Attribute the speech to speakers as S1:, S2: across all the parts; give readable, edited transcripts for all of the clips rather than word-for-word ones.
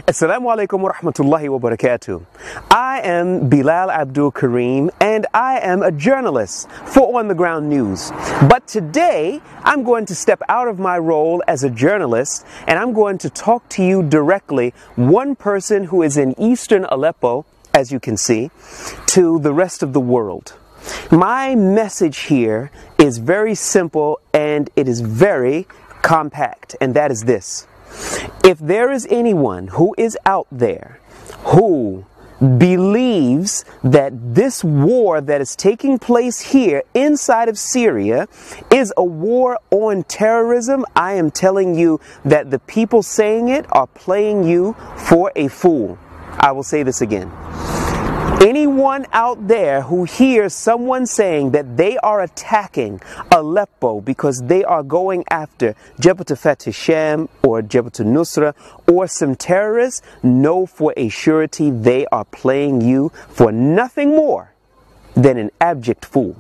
S1: Assalamu alaikum wa rahmatullahi wa barakatuh. I am Billal Abdulkareem and I am a journalist for On the Ground News. But today I'm going to step out of my role as a journalist and I'm going to talk to you directly, one person who is in eastern Aleppo, as you can see, to the rest of the world. My message here is very simple and it is very compact, and that is this. If there is anyone who is out there who believes that this war that is taking place here inside of Syria is a war on terrorism, I am telling you that the people saying it are playing you for a fool. I will say this again. Anyone out there who hears someone saying that they are attacking Aleppo because they are going after Jabhat Fatih Sham or Jabhat Nusra or some terrorists, know for a surety they are playing you for nothing more than an abject fool.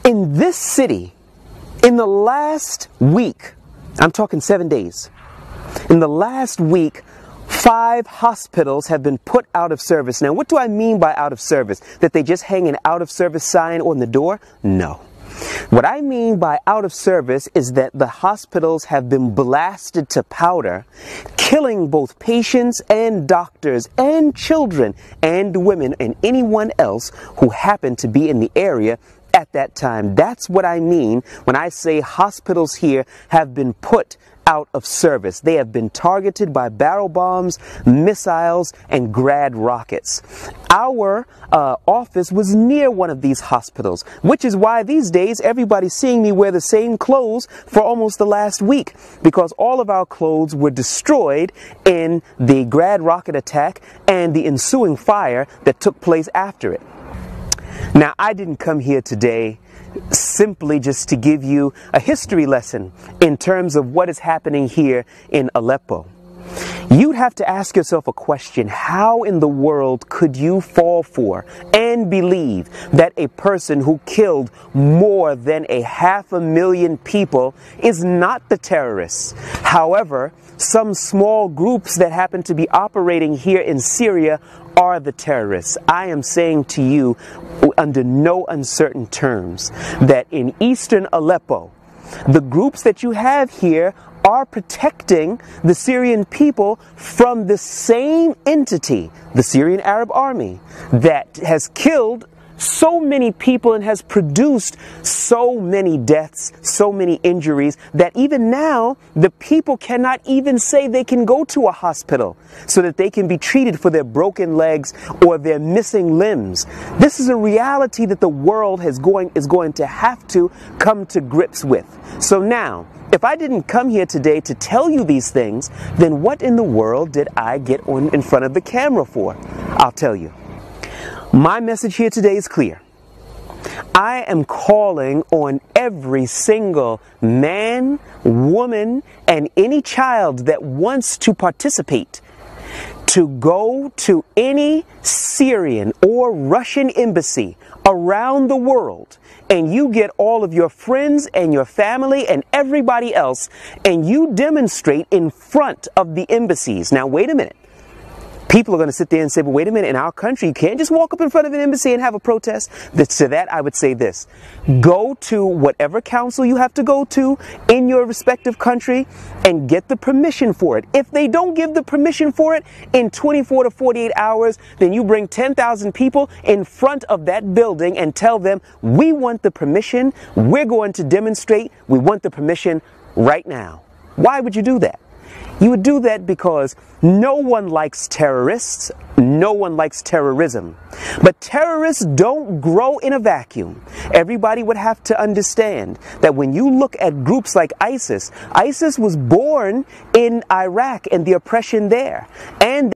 S1: In this city, in the last week, I'm talking 7 days, in the last week, 5 hospitals have been put out of service. Now, what do I mean by out of service? That they just hang an out of service sign on the door? No. What I mean by out of service is that the hospitals have been blasted to powder, killing both patients and doctors and children and women and anyone else who happened to be in the area at that time. That's what I mean when I say hospitals here have been put out of service. They have been targeted by barrel bombs, missiles, and grad rockets. Our office was near one of these hospitals, which is why these days everybody's seeing me wear the same clothes for almost the last week, because all of our clothes were destroyed in the grad rocket attack and the ensuing fire that took place after it. Now, I didn't come here today simply just to give you a history lesson in terms of what is happening here in Aleppo. You'd have to ask yourself a question: how in the world could you fall for and believe that a person who killed more than 500,000 people is not the terrorist? However, some small groups that happen to be operating here in Syria are the terrorists. I am saying to you under no uncertain terms that in eastern Aleppo, the groups that you have here are protecting the Syrian people from the same entity, the Syrian Arab Army, that has killed so many people and has produced so many deaths, so many injuries, that even now the people cannot even say they can go to a hospital so that they can be treated for their broken legs or their missing limbs. This is a reality that the world is going to have to come to grips with. So now, if I didn't come here today to tell you these things, then what in the world did I get on in front of the camera for? I'll tell you. My message here today is clear. I am calling on every single man, woman, and any child that wants to participate to go to any Syrian or Russian embassy around the world, and you get all of your friends and your family and everybody else, and you demonstrate in front of the embassies. Now, wait a minute. People are going to sit there and say, but wait a minute, in our country, you can't just walk up in front of an embassy and have a protest. To that, I would say this. Go to whatever council you have to go to in your respective country and get the permission for it. If they don't give the permission for it in 24 to 48 hours, then you bring 10,000 people in front of that building and tell them, we want the permission, we're going to demonstrate, we want the permission right now. Why would you do that? You would do that because no one likes terrorists, no one likes terrorism. But terrorists don't grow in a vacuum. Everybody would have to understand that when you look at groups like ISIS, ISIS was born in Iraq and the oppression there. And